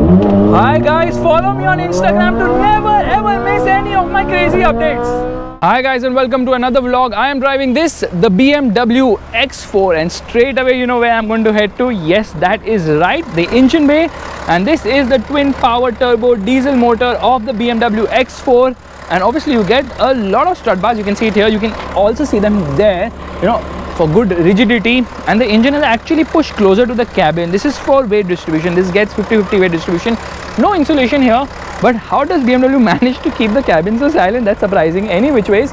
Hi guys, follow me on Instagram to never ever miss any of my crazy updates. Hi guys and welcome to another vlog. I am driving the BMW X4 and straight away you know where I'm going to head to. Yes, that is right, the engine bay, and this is the twin power turbo diesel motor of the BMW X4. And obviously you get a lot of strut bars. You can see it here, you can also see them there, you know, for good rigidity. And the engine is actually pushed closer to the cabin. This is for weight distribution. This gets 50-50 weight distribution. No insulation here, but how does BMW manage to keep the cabin so silent? That's surprising. Any which ways,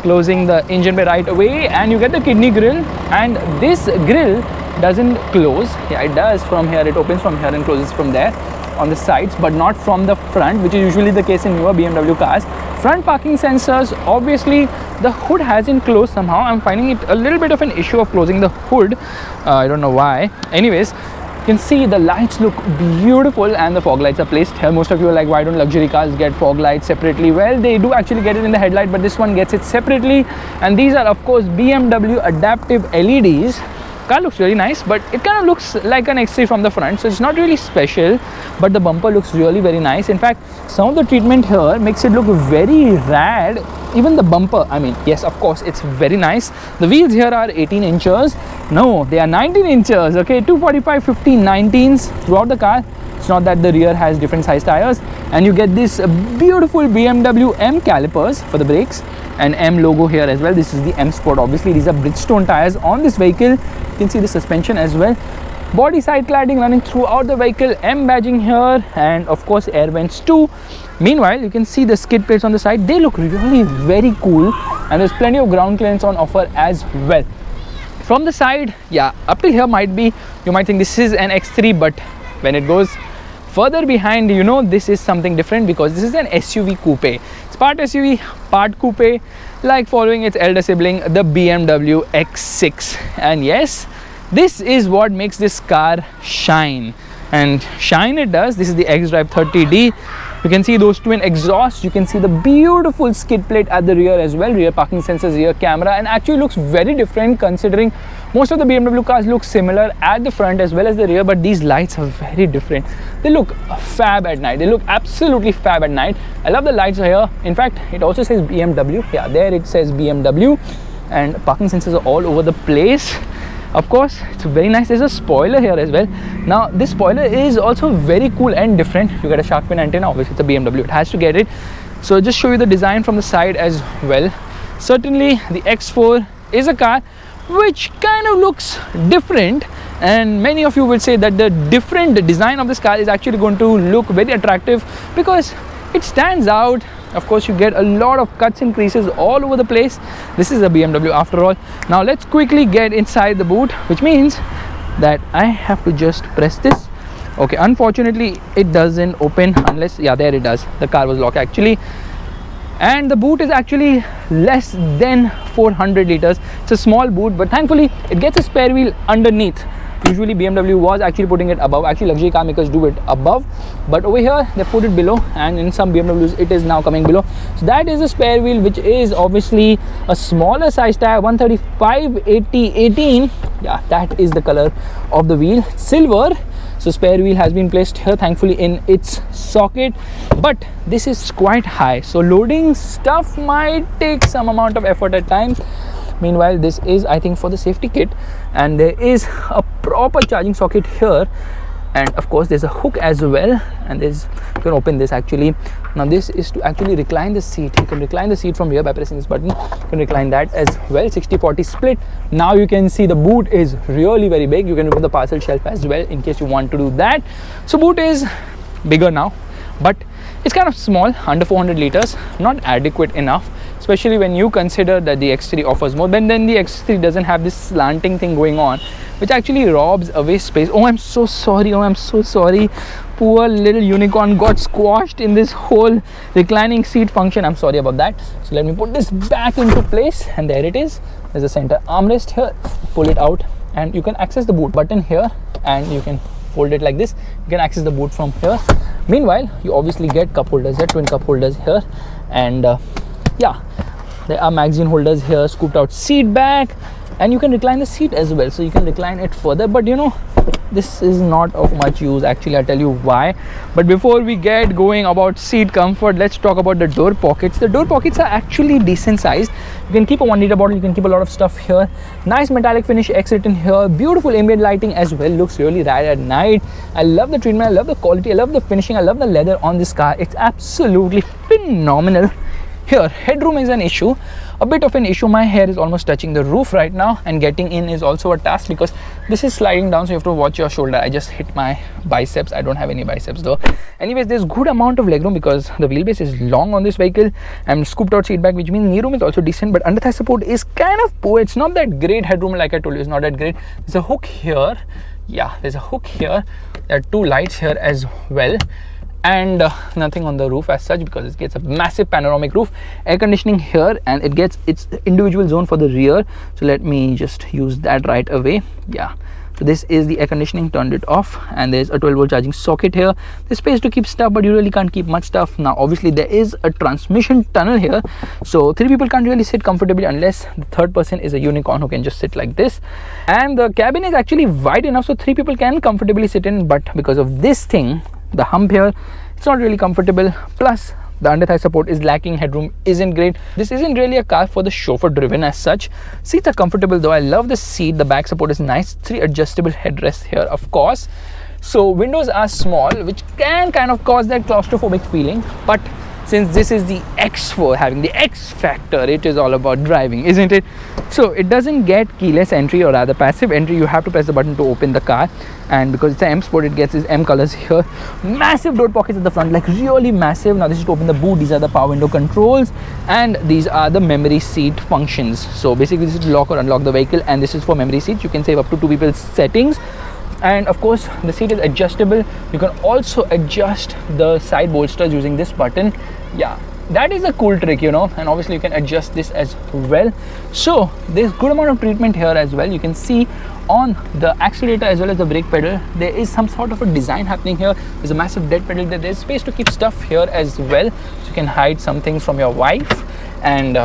closing the engine bay right away, and you get the kidney grille. And this grille doesn't close. Yeah, it does from here. It opens from here and closes from there on the sides, but not from the front, which is usually the case in newer BMW cars. Front parking sensors, obviously the hood hasn't closed somehow. I'm finding it a little bit of an issue of closing the hood. I don't know why. Anyways, you can see the lights look beautiful and the fog lights are placed here. Most of you are like, why don't luxury cars get fog lights separately? Well, they do actually get it in the headlight, but this one gets it separately. And these are of course BMW adaptive LEDs. Car looks really nice, but it kind of looks like an X3 from the front, so it's not really special, but the bumper looks really very nice. In fact, some of the treatment here makes it look very rad. Even the bumper, I mean, yes, of course, it's very nice. The wheels here are 18 inches. No, they are 19 inches. Okay, 245, 50, 19s throughout the car. It's not that the rear has different size tires. And you get this beautiful BMW M calipers for the brakes, and M logo here as well. This is the M Sport. Obviously, these are Bridgestone tires on this vehicle. You can see the suspension as well. Body side cladding running throughout the vehicle. M badging here, and of course air vents too. Meanwhile, you can see the skid plates on the side. They look really very cool, and there's plenty of ground clearance on offer as well. From the side, yeah, up till here you might think this is an X3, but when it goes further behind, you know, this is something different because this is an SUV coupe. It's part SUV, part coupe, like following its elder sibling, the BMW X6. And yes, this is what makes this car shine, and shine it does. This is the xDrive 30D. You can see those twin exhausts. You can see the beautiful skid plate at the rear as well. Rear parking sensors, rear camera, and actually looks very different considering most of the BMW cars look similar at the front as well as the rear, but these lights are very different. They look fab at night. They look absolutely fab at night. I love the lights here. In fact, it also says BMW. Yeah, there it says BMW, and parking sensors are all over the place. Of course, it's very nice. There's a spoiler here as well. Now, this spoiler is also very cool and different. You get a shark fin antenna. Obviously, it's a BMW. It has to get it. So, just show you the design from the side as well. Certainly, the X4 is a car which kind of looks different, and many of you will say that the different design of this car is actually going to look very attractive because it stands out. Of course, you get a lot of cuts and creases all over the place. This is a BMW after all. Now let's quickly get inside the boot, which means that I have to just press this. Okay, unfortunately it doesn't open unless, yeah, there it does. The car was locked actually, and the boot is actually less than 400 liters. It's a small boot, but thankfully it gets a spare wheel underneath. Usually BMW was actually putting it above. Actually, luxury car makers do it above, but over here they put it below, and in some BMWs it is now coming below. So that is a spare wheel, which is obviously a smaller size tire, 135 80 18. Yeah, that is the color of the wheel, silver. So spare wheel has been placed here, thankfully, in its socket, but this is quite high, so loading stuff might take some amount of effort at times. Meanwhile, this is, I think, for the safety kit, and there is a proper charging socket here, and of course there's a hook as well, and there's, you can open this actually. Now this is to actually recline the seat. You can recline the seat from here by pressing this button. You can recline that as well. 60-40 split. Now you can see the boot is really very big. You can remove the parcel shelf as well in case you want to do that. So boot is bigger now, but it's kind of small, under 400 liters, not adequate enough, especially when you consider that the X3 offers more. But then the X3 doesn't have this slanting thing going on, which actually robs away space. Oh, I'm so sorry. Oh, I'm so sorry. Poor little unicorn got squashed in this whole reclining seat function. I'm sorry about that. So let me put this back into place, and there it is. There's a center armrest here. Pull it out, and you can access the boot button here, and you can fold it like this. You can access the boot from here. Meanwhile, you obviously get cup holders here, twin cup holders here, and yeah, there are magazine holders here, scooped out seat back, and you can recline the seat as well, so you can recline it further. But you know, this is not of much use actually. I'll tell you why. But before we get going about seat comfort, let's talk about the door pockets. The door pockets are actually decent sized. You can keep a 1 liter bottle, you can keep a lot of stuff here. Nice metallic finish exit in here, beautiful ambient lighting as well, looks really rad at night. I love the treatment, I love the quality, I love the finishing, I love the leather on this car. It's absolutely phenomenal. Here, headroom is an issue, a bit of an issue. My hair is almost touching the roof right now, and getting in is also a task because this is sliding down, so you have to watch your shoulder. I just hit my biceps. I don't have any biceps though. Anyways, there's good amount of legroom because the wheelbase is long on this vehicle, and scooped out seat back, which means knee room is also decent, but under thigh support is kind of poor. It's not that great. Headroom, like I told you, is not that great. There's a hook here. Yeah, there's a hook here. There are 2 lights here as well. And nothing on the roof as such because it gets a massive panoramic roof. Air conditioning here, and it gets its individual zone for the rear. So let me just use that right away. Yeah, so this is the air conditioning, turned it off, and there's a 12-volt charging socket here. There's space to keep stuff, but you really can't keep much stuff. Now obviously there is a transmission tunnel here, so 3 people can't really sit comfortably unless the third person is a unicorn who can just sit like this. And the cabin is actually wide enough so 3 people can comfortably sit in, but because of this thing, the hump here, it's not really comfortable. Plus the under thigh support is lacking, headroom isn't great. This isn't really a car for the chauffeur driven as such. Seats are comfortable though. I love the seat. The back support is nice. 3 adjustable headrests here, of course. So windows are small, which can kind of cause that claustrophobic feeling, but since this is the X4 having the X factor, it is all about driving, isn't it? So it doesn't get keyless entry, or rather passive entry. You have to press the button to open the car, and because it's an M Sport, it gets its M colors here. Massive door pockets at the front, like really massive. Now this is to open the boot. These are the power window controls, and these are the memory seat functions. So basically this is to lock or unlock the vehicle, and this is for memory seats. You can save up to 2 people's settings. And of course the seat is adjustable. You can also adjust the side bolsters using this button. Yeah, that is a cool trick, you know. And obviously you can adjust this as well. So there's good amount of treatment here as well. You can see on the accelerator as well as the brake pedal, there is some sort of a design happening here. There's a massive dead pedal there. There's space to keep stuff here as well, so you can hide some things from your wife. And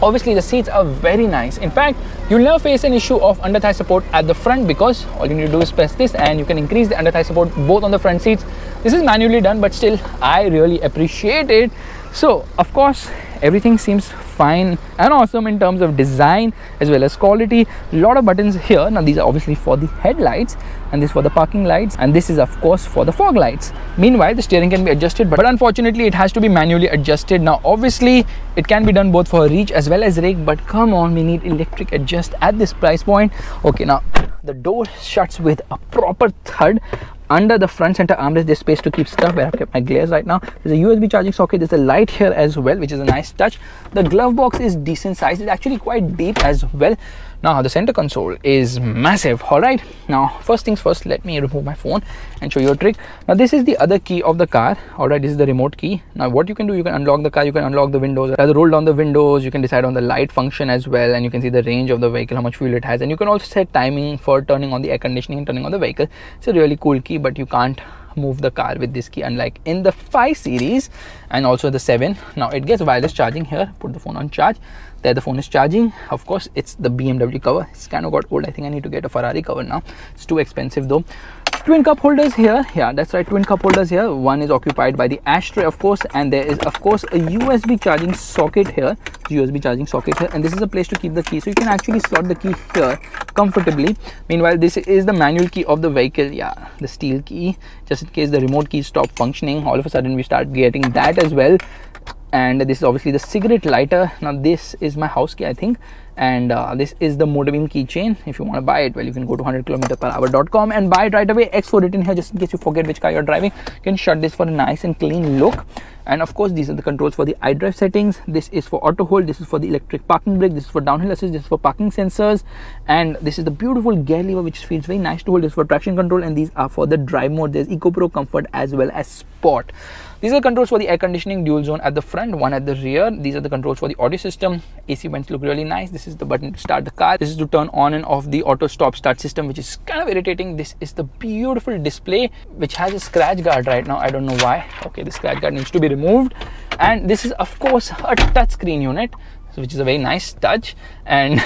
obviously the seats are very nice. In fact, you'll never face an issue of under thigh support at the front because all you need to do is press this and you can increase the under thigh support both on the front seats. This is manually done, but still I really appreciate it. So of course everything seems fine and awesome in terms of design as well as quality. A lot of buttons here. Now these are obviously for the headlights, and this for the parking lights, and this is of course for the fog lights. Meanwhile the steering can be adjusted, but unfortunately it has to be manually adjusted. Now obviously it can be done both for reach as well as rake, but come on, we need electric adjust at this price point. Okay, now the door shuts with a proper thud. Under the front center armrest, there's space to keep stuff where I've kept my glares right now. There's a USB charging socket. There's a light here as well, which is a nice touch. The glove box is decent size. It's actually quite deep as well. Now the center console is massive. All right, now first things first, let me remove my phone and show you a trick. Now this is the other key of the car. All right, this is the remote key. Now what you can do, you can unlock the car, you can unlock the windows, rather roll down the windows, you can decide on the light function as well, and you can see the range of the vehicle, how much fuel it has, and you can also set timing for turning on the air conditioning and turning on the vehicle. It's a really cool key, but you can't move the car with this key, unlike in the 5 series and also the 7. Now it gets wireless charging here. Put the phone on charge. There the phone is charging. Of course it's the BMW cover. It's kind of got old. I think I need to get a Ferrari cover now. It's too expensive though. Twin cup holders here. Yeah, that's right, twin cup holders here. One is occupied by the ashtray, of course, and there is of course a USB charging socket here. USB charging socket here, and this is a place to keep the key, so you can actually slot the key here comfortably. Meanwhile, this is the manual key of the vehicle. Yeah, the steel key, just in case the remote key stop functioning. All of a sudden we start getting that as well. And this is obviously the cigarette lighter. Now this is my house key, I think, and this is the motor beam keychain. If you want to buy it, well, you can go to 100km/hour.com and buy it right away. X4 written here, just in case you forget which car you're driving. You can shut this for a nice and clean look. And of course these are the controls for the iDrive settings. This is for auto hold, this is for the electric parking brake, this is for downhill assist, this is for parking sensors, and this is the beautiful gear lever which feels very nice to hold. This is for traction control, and these are for the drive mode. There's Eco Pro, Comfort as well as Sport. These are the controls for the air conditioning, dual zone at the front, one at the rear. These are the controls for the audio system. AC vents look really nice. This is the button to start the car. This is to turn on and off the auto stop start system, which is kind of irritating. This is the beautiful display which has a scratch guard right now. I don't know why. Okay, the scratch guard needs to be removed. And this is of course a touch screen unit. so which is a very nice touch. And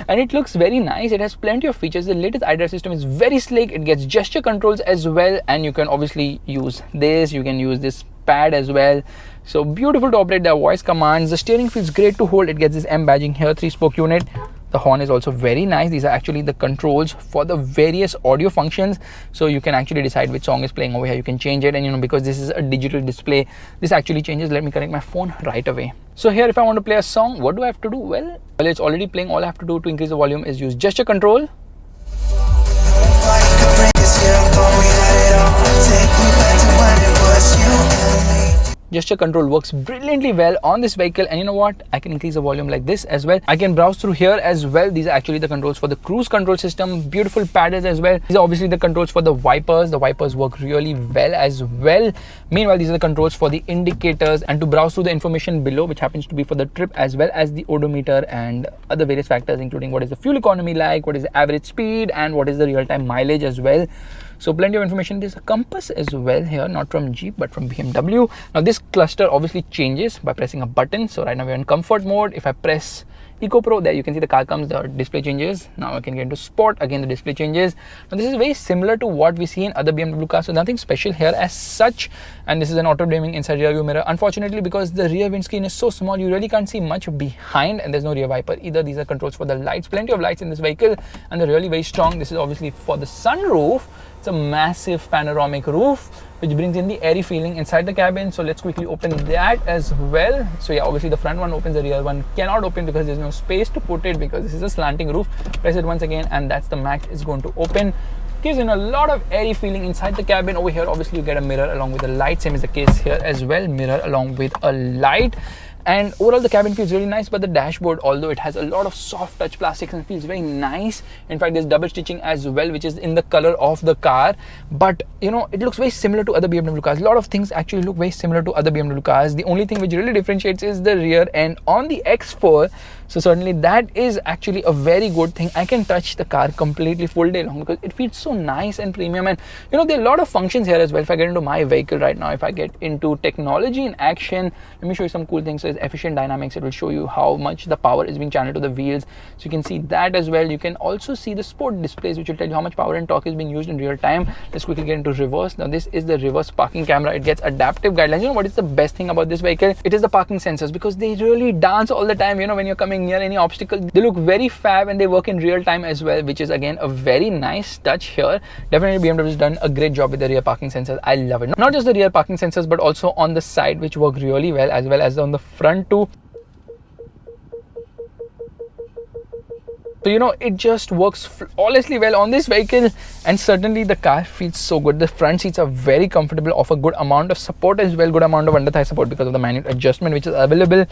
and it looks very nice. It has plenty of features. The latest iDrive system is very slick. It gets gesture controls as well, and you can obviously use this, you can use this pad as well. So beautiful to operate. The voice commands, the steering feels great to hold. It gets this M badging here, 3-spoke unit. The horn is also very nice. These are actually the controls for the various audio functions, so you can actually decide which song is playing over here. You can change it, and because this is a digital display, this actually changes. Let me connect my phone right away. So here, if I want to play a song, what do I have to do? Well, it's already playing. All I have to do to increase the volume is use gesture control. Gesture control works brilliantly well on this vehicle, and you know what, I can increase the volume like this as well. I can browse through here as well. These are actually the controls for the cruise control system. Beautiful paddles as well. These are obviously the controls for the wipers. The wipers work really well as well. Meanwhile, these are the controls for the indicators, and to browse through the information below, which happens to be for the trip, as well as the odometer and other various factors, including what is the fuel economy like, what is the average speed, and what is the real-time mileage as well. So plenty of information. There's a compass as well here, not from Jeep but from BMW. Now this cluster obviously changes by pressing a button. So right now we're in comfort mode. If I press Eco Pro, there you can see the car comes, the display changes. Now I can get into sport, again the display changes. Now this is very similar to what we see in other BMW cars, so nothing special here as such. And this is an auto dimming inside rear view mirror. Unfortunately, because the rear windscreen is so small, you really can't see much behind, and there's no rear wiper either. These are controls for the lights. Plenty of lights in this vehicle, and they're really very strong. This is obviously for the sunroof. It's a massive panoramic roof, which brings in the airy feeling inside the cabin. So let's quickly open that as well. So yeah, obviously the front one opens, the rear one cannot open because there's no space to put it, because this is a slanting roof. Press it once again, and that's the max is going to open. Gives in a lot of airy feeling inside the cabin. Over here, obviously you get a mirror along with a light. Same is the case here as well, mirror along with a light. And overall the cabin feels really nice, but the dashboard, although it has a lot of soft touch plastics and feels very nice. In fact, there's double stitching as well, which is in the color of the car. But it looks very similar to other BMW cars. A lot of things actually look very similar to other BMW cars. The only thing which really differentiates is the rear end on the X4. So certainly that is actually a very good thing. I can touch the car completely full day long because it feels so nice and premium. And there are a lot of functions here as well. If I get into my vehicle right now, if I get into technology in action, let me show you some cool things. So it's efficient dynamics. It will show you how much the power is being channeled to the wheels. So you can see that as well. You can also see the sport displays, which will tell you how much power and torque is being used in real time. Let's quickly get into reverse. Now this is the reverse parking camera. It gets adaptive guidelines. You know what is the best thing about this vehicle? It is the parking sensors, because they really dance all the time. When you're coming near any obstacle, they look very fab, and they work in real time as well, which is again a very nice touch here. Definitely BMW has done a great job with the rear parking sensors. I love it. Not just the rear parking sensors, but also on the side, which work really well as on the front too. So it just works flawlessly well on this vehicle, and certainly the car feels so good. The front seats are very comfortable, offer good amount of support as well, good amount of under thigh support because of the manual adjustment which is available.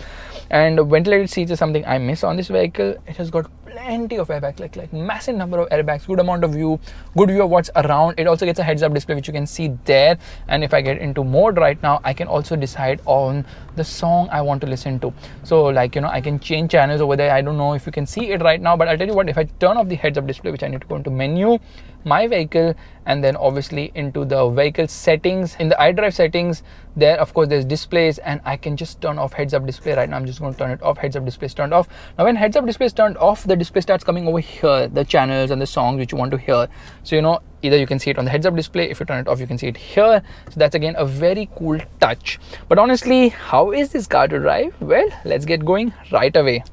And ventilated seats is something I miss on this vehicle. It has got plenty of airbags, like massive number of airbags, good amount of view, good view of what's around. It also gets a heads up display, which you can see there. And if I get into mode right now, I can also decide on the song I want to listen to. So I can change channels over there. I don't know if you can see it right now, but I'll tell you what, if I turn off the heads up display, which I need to go into menu, my vehicle, and then obviously into the vehicle settings, in the iDrive settings, there of course there's displays, and I can just turn off heads up display. Right now I'm just going to turn it off. Heads up display is turned off. Now when heads up display is turned off, the display starts coming over here, the channels and the songs which you want to hear. So either you can see it on the heads up display. If you turn it off, you can see it here. So that's again a very cool touch. But honestly, how is this car to drive? Well, let's get going right away.